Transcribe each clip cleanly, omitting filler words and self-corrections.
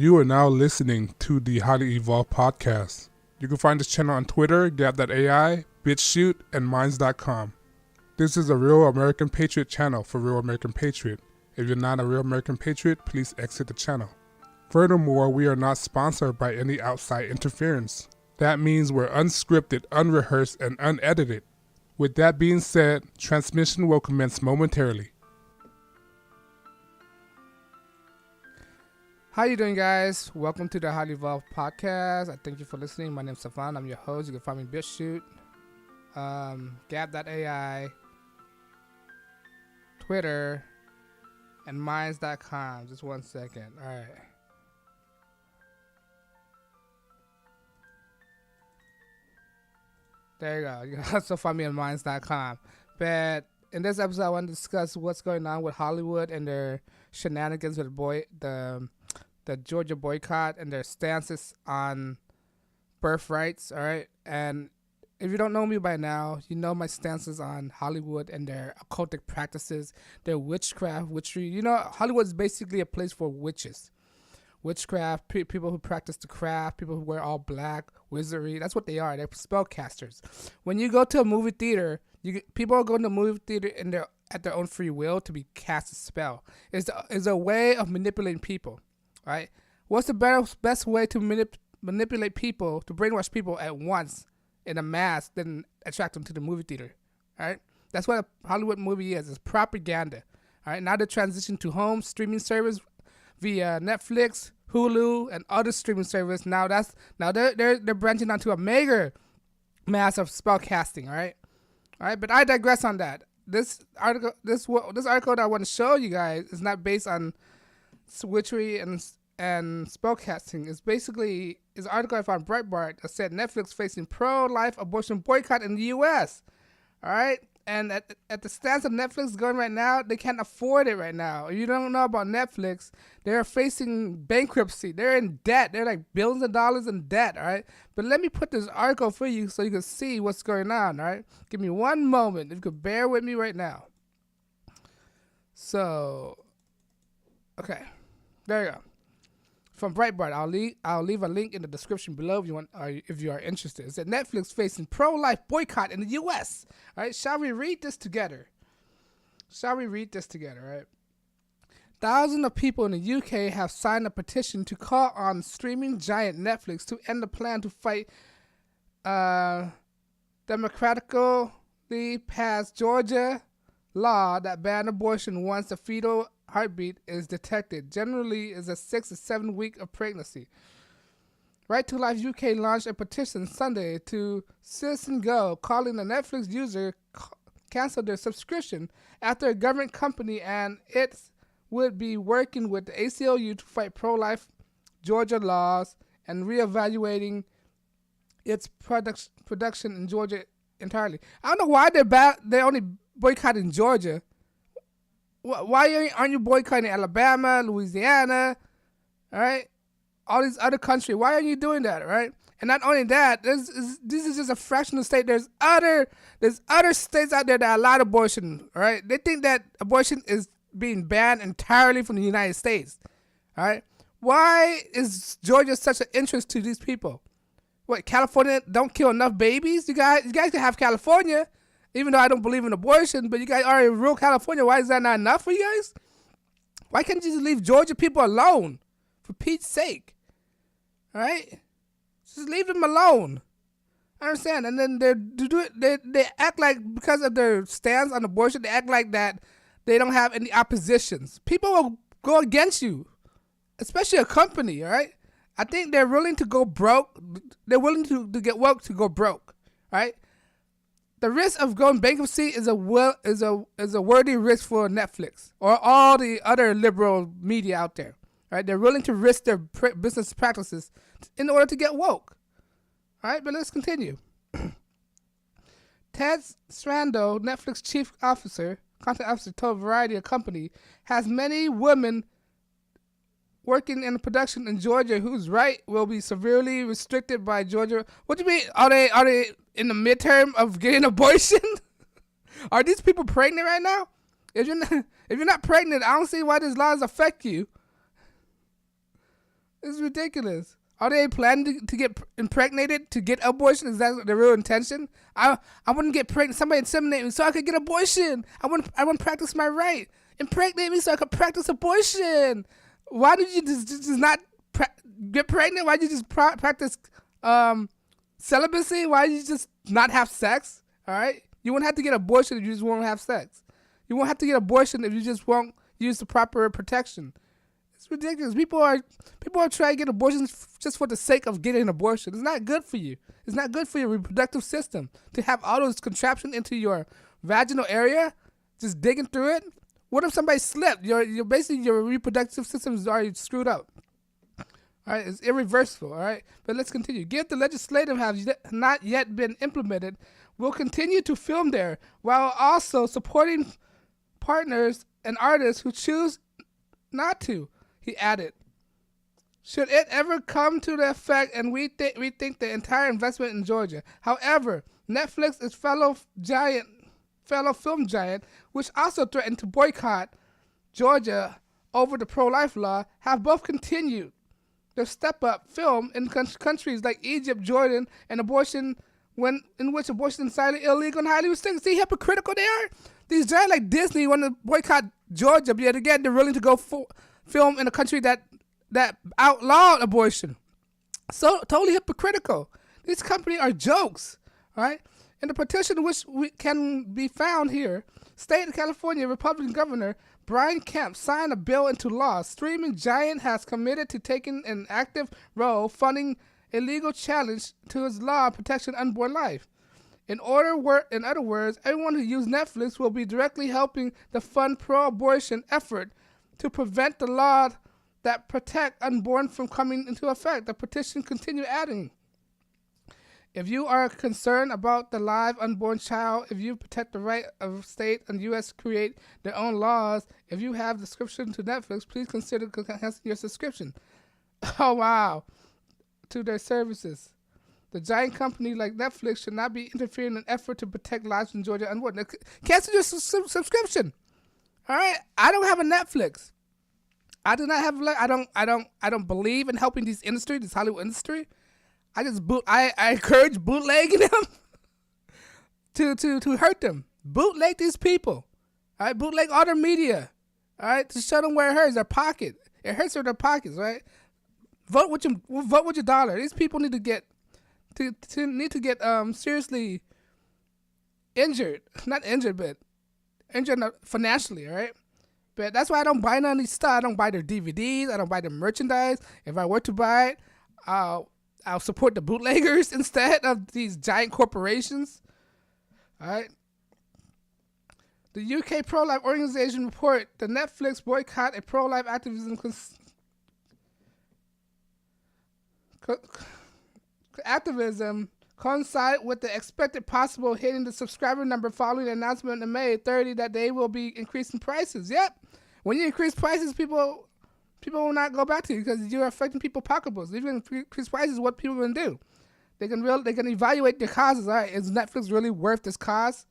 You are now listening to the Highly Evolved Podcast. You can find this channel on Twitter, Gab.ai, BitChute, and Minds.com. This is a Real American Patriot channel for Real American Patriot. If you're not a Real American Patriot, please exit the channel. Furthermore, we are not sponsored by any outside interference. That means we're unscripted, unrehearsed, and unedited. With that being said, transmission will commence momentarily. How you doing, guys? Welcome to the Highly Evolved Podcast. I thank you for listening. My name is Stefan. I'm your host. You can find me BitChute, Gab.ai, Twitter, and Minds.com. Just 1 second. All right. There you go. You can also find me on Minds.com. But in this episode, I want to discuss what's going on with Hollywood and their shenanigans with the Georgia boycott and their stances on birthrights, all right? And if you don't know me by now, you know my stances on Hollywood and their occultic practices, their witchcraft, witchery. You know, Hollywood is basically a place for witches. Witchcraft, people who practice the craft, people who wear all black, wizardry. That's what they are. They're spellcasters. When you go to a movie theater, people are going to a movie theater at their own free will to be cast a spell. It's a way of manipulating people. Right? What's the best way to manipulate people, to brainwash people at once in a mass, than attract them to the movie theater? All right? That's what a Hollywood movie is. It's propaganda. All right? Now they transition to home streaming service via Netflix, Hulu, and other streaming service. Now they're branching onto a mega mass of spell casting. All right? All right. But I digress on that. This article that I want to show you guys is not based on witchery and spellcasting. It's basically an article I found Breitbart that said Netflix facing pro-life abortion boycott in the U.S. All right, and at the stance of Netflix going right now, they can't afford it right now. If you don't know about Netflix, they're facing bankruptcy. They're in debt. They're like billions of dollars in debt. All right, but let me put this article for you so you can see what's going on. All right, give me one moment. If you could bear with me right now. So, okay. There you go. From Breitbart, I'll leave a link in the description below if you want, or if you are interested. It said Netflix facing pro-life boycott in the U.S. All right, shall we read this together? All right. Thousands of people in the U.K. have signed a petition to call on streaming giant Netflix to end the plan to fight democratically passed Georgia law that banned abortion once the fetal heartbeat is detected. Generally is a 6 to 7 week of pregnancy. Right to Life UK launched a petition Sunday to Citizen Go, calling the Netflix user cancel their subscription after a government company and it would be working with the ACLU to fight pro-life Georgia laws and reevaluating its production in Georgia entirely. I don't know why they're only boycotting Georgia. Why aren't you boycotting Alabama, Louisiana, all right? All these other countries. Why aren't you doing that, all right? And not only that, this is just a fractional state. There's other states out there that allow abortion, all right? They think that abortion is being banned entirely from the United States, all right? Why is Georgia such an interest to these people? What, California don't kill enough babies? You guys can have California. Even though I don't believe in abortion, but you guys are in rural California. Why is that not enough for you guys? Why can't you just leave Georgia people alone? For Pete's sake. All right? Just leave them alone. I understand. And then they act like, because of their stance on abortion, they act like that they don't have any oppositions. People will go against you, especially a company, all right? I think they're willing to go broke. They're willing to get woke to go broke, all right? The risk of going bankruptcy is a worthy risk for Netflix or all the other liberal media out there. Right? They're willing to risk their business practices in order to get woke. All right, but let's continue. Ted Sarandos, Netflix chief content officer, told Variety a company has many women working in production in Georgia whose right will be severely restricted by Georgia. What do you mean? Are they in the midterm of getting abortion? Are these people pregnant right now? If you're not pregnant, I don't see why these laws affect you. It's ridiculous. Are they planning to get impregnated to get abortion? Is that the real intention? I wouldn't get pregnant. Somebody inseminate me so I could get abortion. I wouldn't practice my right. Impregnate me so I could practice abortion. Why did you just not get pregnant? Why did you just practice celibacy? Why did you just not have sex? All right, you won't have to get abortion if you just won't have sex. You won't have to get abortion if you just won't use the proper protection. It's ridiculous. People are trying to get abortions just for the sake of getting an abortion. It's not good for you. It's not good for your reproductive system to have all those contraptions into your vaginal area, just digging through it. What if somebody slipped? Your basically your reproductive system is already screwed up. All right, it's irreversible. All right, but let's continue. Given the legislative have not yet been implemented, we'll continue to film there while also supporting partners and artists who choose not to. He added, should it ever come to the effect and we think the entire investment in Georgia. However, Netflix is fellow film giant, which also threatened to boycott Georgia over the pro-life law, have both continued their step-up film in countries like Egypt, Jordan, and in which abortion is silently illegal and highly restricted. See how hypocritical they are? These giants like Disney want to boycott Georgia, but yet again they're willing to go film in a country that outlawed abortion. So totally hypocritical. These companies are jokes, all right? In the petition, which can be found here, State of California Republican Governor Brian Kemp signed a bill into law. Streaming giant has committed to taking an active role funding a legal challenge to its law protection unborn life. In other words, everyone who uses Netflix will be directly helping the fund pro-abortion effort to prevent the law that protect unborn from coming into effect. The petition continued adding, if you are concerned about the live unborn child, if you protect the right of state and U.S. create their own laws, if you have subscription to Netflix, please consider canceling your subscription. Oh, wow. To their services. The giant company like Netflix should not be interfering in an effort to protect lives in Georgia unborn. Cancel your subscription. All right, I don't have a Netflix. I do not have. I don't believe in helping this Hollywood industry. I encourage bootlegging them to hurt them. Bootleg these people. All right, bootleg all their media. All right, to show them where it hurts their pocket. It hurts their pockets, right? Vote with your dollar. These people need to get seriously injured. Not injured, but injured financially, all right? But that's why I don't buy none of these stuff. I don't buy their DVDs. I don't buy their merchandise. If I were to buy it, I'll support the bootleggers instead of these giant corporations. All right. The UK pro-life organization report the Netflix boycott a pro-life activism coincide with the expected possible hitting the subscriber number following the announcement on May 30 that they will be increasing prices. Yep. When you increase prices, people will not go back to you because you're affecting people's pocketbooks. If you increase prices, what people are going to do? They can evaluate their causes. All right, is Netflix really worth this cause?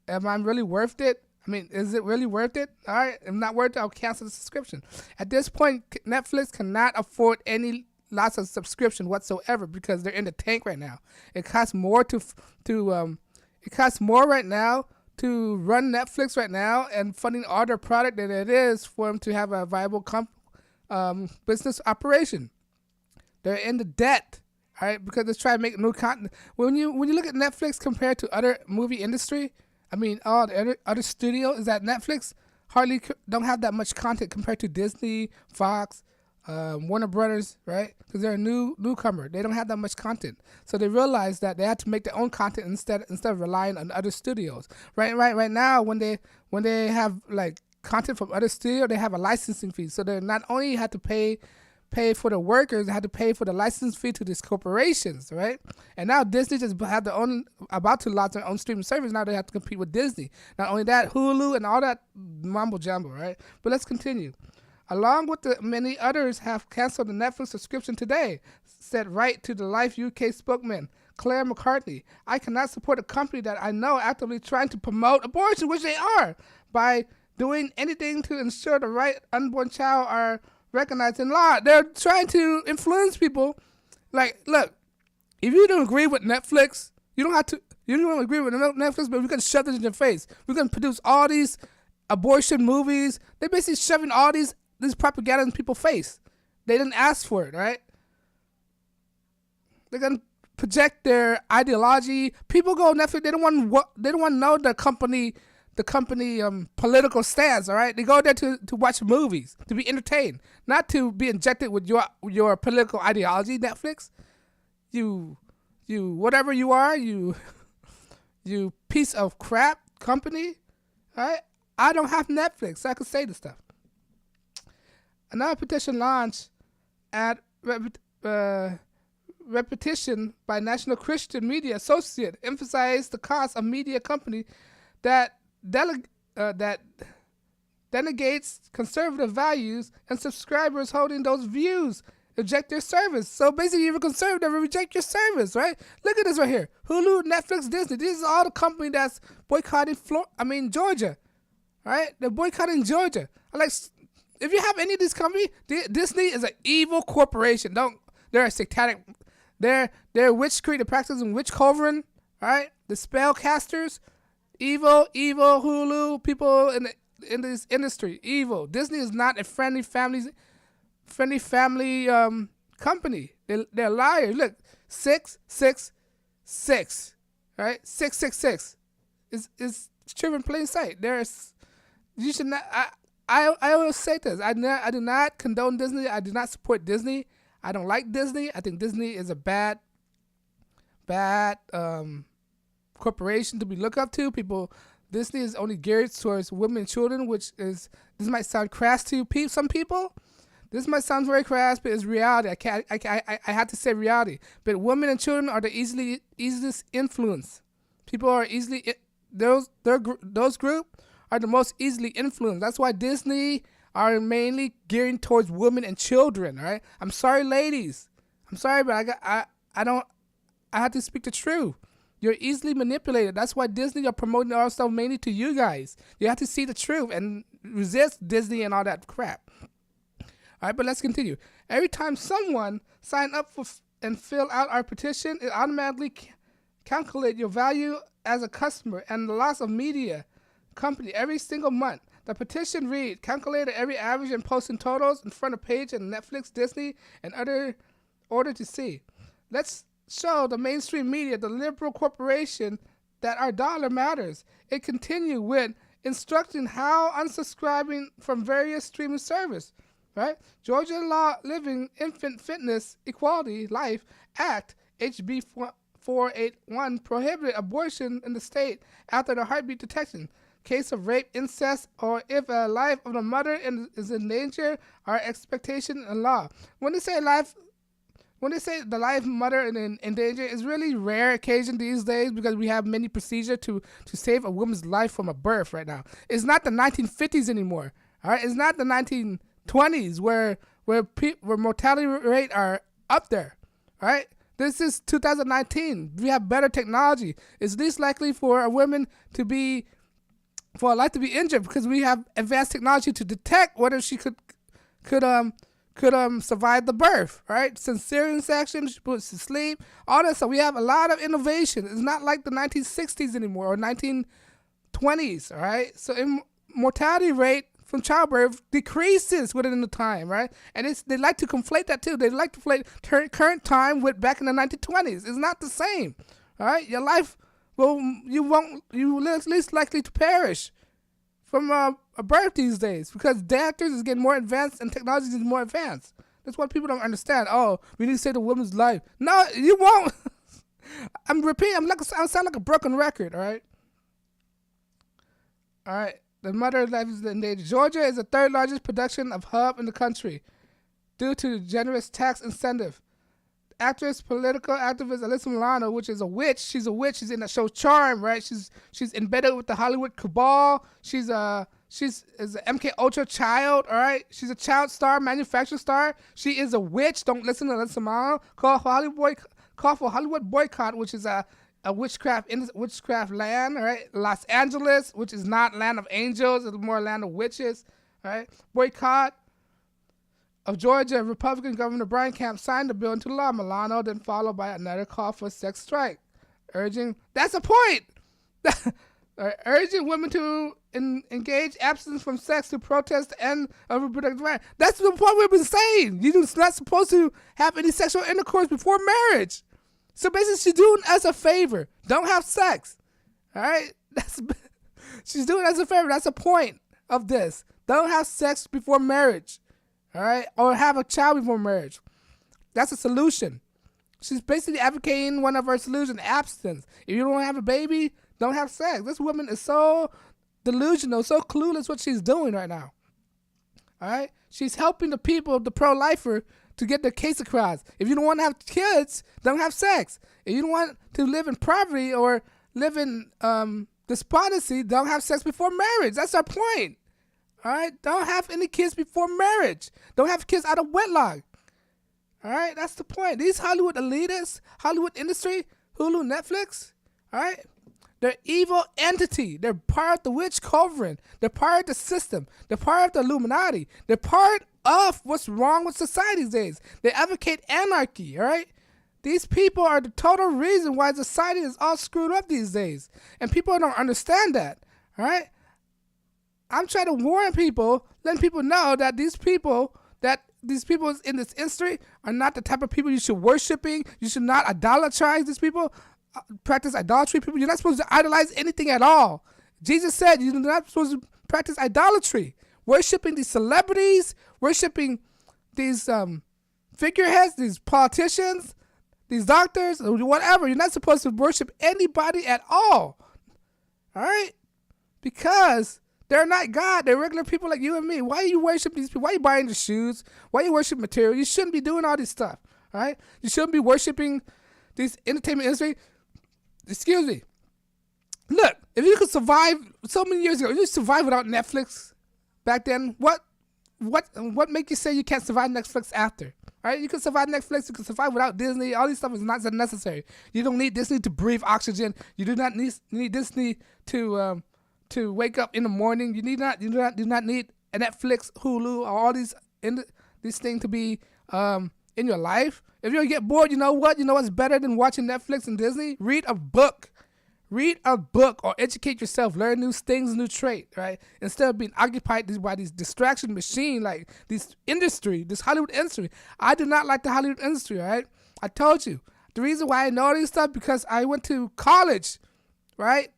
Am I really worth it? I mean, is it really worth it? All right, if not worth it, I'll cancel the subscription. At this point, Netflix cannot afford any lots of subscription whatsoever because they're in the tank right now. It costs more right now to run Netflix right now and funding all their product than it is for them to have a viable business operation. They're in the debt, all right, because they're trying to make new content. When you look at Netflix compared to other movie industry, I mean, all the other studio is that Netflix hardly don't have that much content compared to Disney, Fox, Warner Brothers, right? Because they're a newcomer. They don't have that much content. So they realize that they have to make their own content instead of relying on other studios. Right now, when they have like content from other studios, they have a licensing fee. So they not only have to pay for the workers, they have to pay for the license fee to these corporations, right? And now Disney just have about to launch their own streaming service. Now they have to compete with Disney. Not only that, Hulu and all that mumbo jumbo, right? But let's continue. Along with the many others have canceled the Netflix subscription today, said Right to the Life UK spokesman Claire McCartney. I cannot support a company that I know actively trying to promote abortion, which they are, by doing anything to ensure the right unborn child are recognized in law. They're trying to influence people. Like, look, if you don't agree with Netflix, you don't have to. You don't agree with Netflix, but we can shove it in your face. We can produce all these abortion movies. They're basically shoving all this propaganda in people's face. They didn't ask for it, right? They're gonna project their ideology. People go on Netflix. They don't want to know the company political stance. All right, they go there to watch movies, to be entertained, not to be injected with your political ideology. Netflix, you whatever you are, you piece of crap company. All right, I don't have Netflix, so I can say this stuff. Another petition launched at Repetition by National Christian Media Associate emphasized the cost of media company that denegates conservative values and subscribers holding those views reject their service. So basically, you're a conservative and reject your service, right? Look at this right here: Hulu, Netflix, Disney. This is all the company that's boycotting Georgia, right? They're boycotting Georgia. If you have any of these companies, Disney is an evil corporation. They're a satanic. They're witch creed. They're practicing witch covering, right? The spellcasters, evil Hulu people in this industry, evil. Disney is not a friendly family company. They're liars. Look, 666, right? 666 is true in plain sight. You should not. I always say this. I do not condone Disney. I do not support Disney. I don't like Disney. I think Disney is a bad corporation to be looked up to. Disney is only geared towards women and children, this might sound crass to some people. This might sound very crass, but it's reality. I have to say reality. But women and children are the easiest influence. People are easily those group are the most easily influenced. That's why Disney are mainly gearing towards women and children, right? I'm sorry, ladies. I'm sorry, but I have to speak the truth. You're easily manipulated. That's why Disney are promoting all stuff mainly to you guys. You have to see the truth and resist Disney and all that crap. All right, but let's continue. Every time someone sign up for and fill out our petition, it automatically calculate your value as a customer and the loss of media company every single month. The petition read, calculated every average and posting totals in front of page and Netflix, Disney, and other order to see. Let's show the mainstream media, the liberal corporation, that our dollar matters. It continued with instructing how unsubscribing from various streaming service. Right? Georgia Law Living Infant Fitness Equality Life Act, HB 481, prohibited abortion in the state after the heartbeat detection. Case of rape, incest, or if a life of the mother is in danger, are expectation in law. When they say the life of mother in danger, is really rare occasion these days because we have many procedures to save a woman's life from a birth right now. It's not the 1950s anymore. All right, it's not the 1920s where mortality rate are up there. All right. This is 2019. We have better technology. It's least likely for a woman for a life to be injured because we have advanced technology to detect whether she could survive the birth, right? Cesarean section, she puts to sleep, all that stuff. We have a lot of innovation. It's not like the 1960s anymore or 1920s, all right? So mortality rate from childbirth decreases within the time, right? And they like to conflate that too. They like to conflate current time with back in the 1920s. It's not the same, all right? Your life, you're least likely to perish from a birth these days because doctors is getting more advanced and technology is more advanced. That's what people don't understand. Oh, we need to save the woman's life. No, you won't. I'm repeating. I sound like a broken record. All right. All right. The mother's life is in danger. Georgia is the third largest production of hub in the country due to generous tax incentive. Actress, political activist Alyssa Milano, which is a witch. She's a witch. She's in the show Charm, right? She's embedded with the Hollywood cabal. She's an MK Ultra child, all right? She's a child star, manufacturer star. She is a witch. Don't listen to Alyssa Milano. Call for Hollywood boycott, which is a witchcraft land, all right? Los Angeles, which is not land of angels, it's more land of witches, all right? Boycott. of Georgia, Republican Governor Brian Kemp signed the bill into law. Milano then followed by another call for a sex strike, that's the point. Urging women to engage abstinence from sex to protest the end of reproductive rights. That's the point we've been saying. You're not supposed to have any sexual intercourse before marriage. So basically, she's doing us a favor. Don't have sex. All right? She's doing us a favor. That's the point of this. Don't have sex before marriage. All right? Or have a child before marriage. That's a solution. She's basically advocating one of her solutions, abstinence. If you don't have a baby, don't have sex. This woman is so delusional, so clueless what she's doing right now. All right? She's helping the people, the pro-lifer, to get their case across. If you don't want to have kids, don't have sex. If you don't want to live in poverty or live in despondency, don't have sex before marriage. That's our point. All right? Don't have any kids before marriage. Don't have kids out of wedlock. All right? That's the point. These Hollywood elitists, Hollywood industry, Hulu, Netflix, all right? They're evil entity. They're part of the witch covering. They're part of the system. They're part of the Illuminati. They're part of what's wrong with society these days. They advocate anarchy, all right? These people are the total reason why society is all screwed up these days. And people don't understand that, all right? I'm trying to warn people, letting people know that these people in this industry are not the type of people you should worshiping. You should not idolatrize these people. Practice idolatry. People, you're not supposed to idolize anything at all. Jesus said you're not supposed to practice idolatry. Worshipping these celebrities, worshipping these figureheads, these politicians, these doctors, or whatever. You're not supposed to worship anybody at all. All right? Because they're not God. They're regular people like you and me. Why are you worshiping these people? Why are you buying the shoes? Why are you worshiping material? You shouldn't be doing all this stuff. All right? You shouldn't be worshiping this entertainment industry. Excuse me. Look, if you could survive so many years ago, you survived without Netflix back then. What make you say you can't survive Netflix after? All right, you can survive Netflix. You can survive without Disney. All this stuff is not necessary. You don't need Disney to breathe oxygen. You do not need Disney to wake up in the morning. You do not need a Netflix, Hulu, or all these things to be in your life. If you get bored, you know what? You know what's better than watching Netflix and Disney? Read a book. Read a book or educate yourself. Learn new things, new trait, right? Instead of being occupied by these distraction machine, like this Hollywood industry. I do not like the Hollywood industry, right? I told you. The reason why I know this stuff because I went to college, right?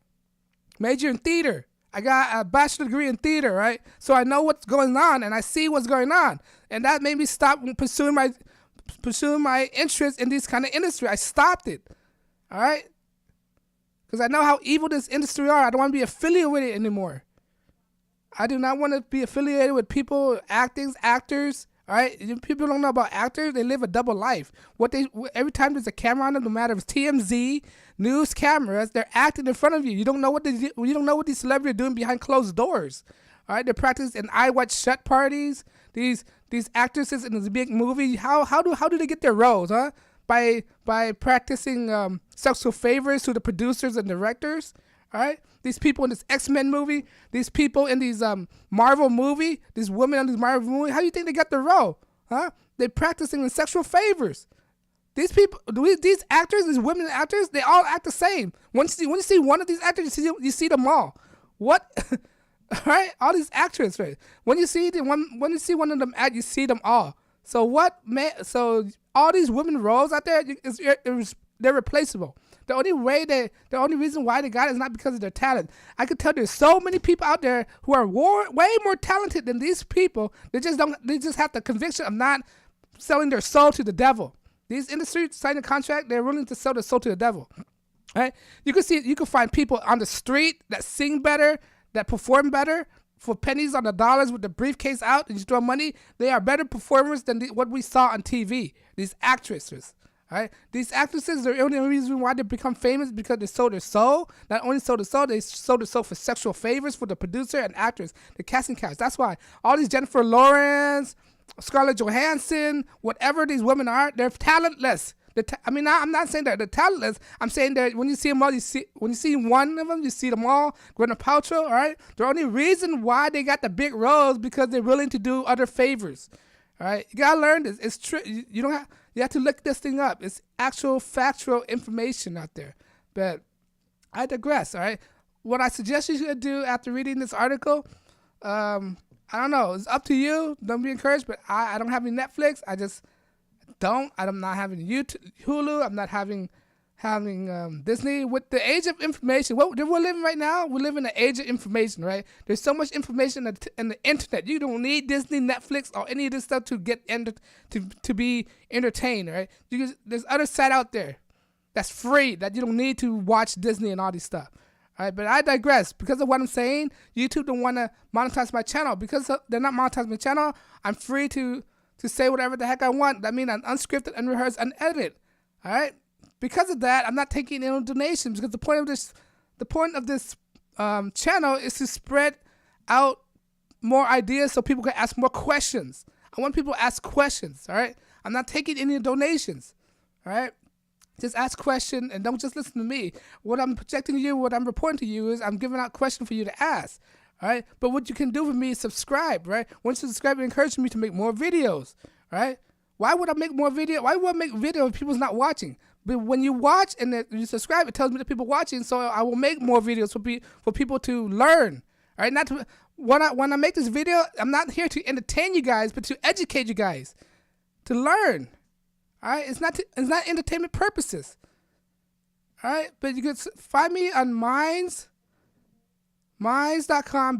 Major in theater. I got a bachelor degree in theater, right? So I know what's going on and I see what's going on. And that made me stop pursuing my interest in this kind of industry. I stopped it, all right? Because I know how evil this industry are. I don't want to be affiliated with it anymore. I do not want to be affiliated with people, actors, all right? People don't know about actors. They live a double life. Every time there's a camera on them, no matter if it's TMZ, news cameras, they're acting in front of you. You don't know what these celebrities are doing behind closed doors, all right? They're practicing I Watch Shut parties. These actresses in this big movie, how do they get their roles, huh? By practicing sexual favors to the producers and directors, all right? These people in this X-Men movie, these people in these Marvel movie, these women in these Marvel movie, how do you think they got the role, huh? They're practicing in sexual favors. These people, these actors, these women actors, they all act the same. When you see one of these actors, you see them all. What? All right, all these actors, right? When you see one of them act, you see them all. So So all these women roles out there, they're replaceable. The only reason why they got it is not because of their talent. I could tell there's so many people out there who are way more talented than these people. They just have the conviction of not selling their soul to the devil. These industries sign a contract, they're willing to sell their soul to the devil. All right? You can find people on the street that sing better, that perform better for pennies on the dollars with the briefcase out and you throw money. They are better performers than what we saw on TV. These actresses, all right? These actresses, the only reason why they become famous because they sold their soul. Not only sold their soul, they sold their soul for sexual favors for the producer and actress, the casting couch. That's why all these Jennifer Lawrence, Scarlett Johansson, whatever these women are, they're talentless. I'm not saying that they're talentless. I'm saying that when you see them all, when you see one of them, you see them all. Gwyneth Paltrow, all right? The only reason why they got the big roles because they're willing to do other favors, All right, you gotta learn this. It's true. You don't have. You have to look this thing up. It's actual factual information out there. But I digress. All right. What I suggest you should do after reading this article, I don't know. It's up to you. Don't be encouraged. But I don't have any Netflix. I just don't. I'm not having YouTube, Hulu. I'm not having Disney. With the age of information, what we're living right now, we live in the age of information, right? There's so much information in the internet. You don't need Disney, Netflix, or any of this stuff to get to be entertained, right? There's other site out there that's free that you don't need to watch Disney and all these stuff. All right, but I digress. Because of what I'm saying, YouTube don't want to monetize my channel. Because they're not monetizing my channel, I'm free to say whatever the heck I want. That means I'm unscripted, unrehearsed, unedited. All right? Because of that, I'm not taking any donations, because the point of this channel is to spread out more ideas so people can ask more questions. I want people to ask questions, all right? I'm not taking any donations, all right? Just ask questions and don't just listen to me. What I'm projecting to you, what I'm reporting to you is I'm giving out questions for you to ask, all right? But what you can do for me is subscribe, right? Once you subscribe, it encourages me to make more videos, all right? Why would I make more video? Why would I make video if people's not watching? But when you watch and you subscribe, it tells me that people are watching, so I will make more videos for people to learn. All right, when I make this video, I'm not here to entertain you guys, but to educate you guys, to learn. All right, it's not entertainment purposes. All right, but you can find me on minds.com,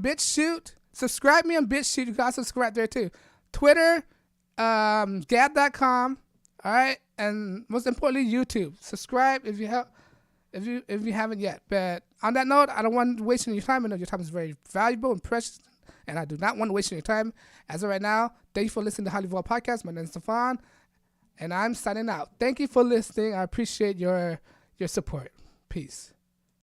BitChute. Subscribe me on BitChute. You guys subscribe there too. Twitter, gab.com. All right, and most importantly, YouTube. Subscribe if you haven't yet. But on that note, I don't want to waste your time. I know your time is very valuable and precious, and I do not want to waste your time. As of right now, thank you for listening to Highly Evolved Podcast. My name is Stefan, and I'm signing out. Thank you for listening. I appreciate your support. Peace.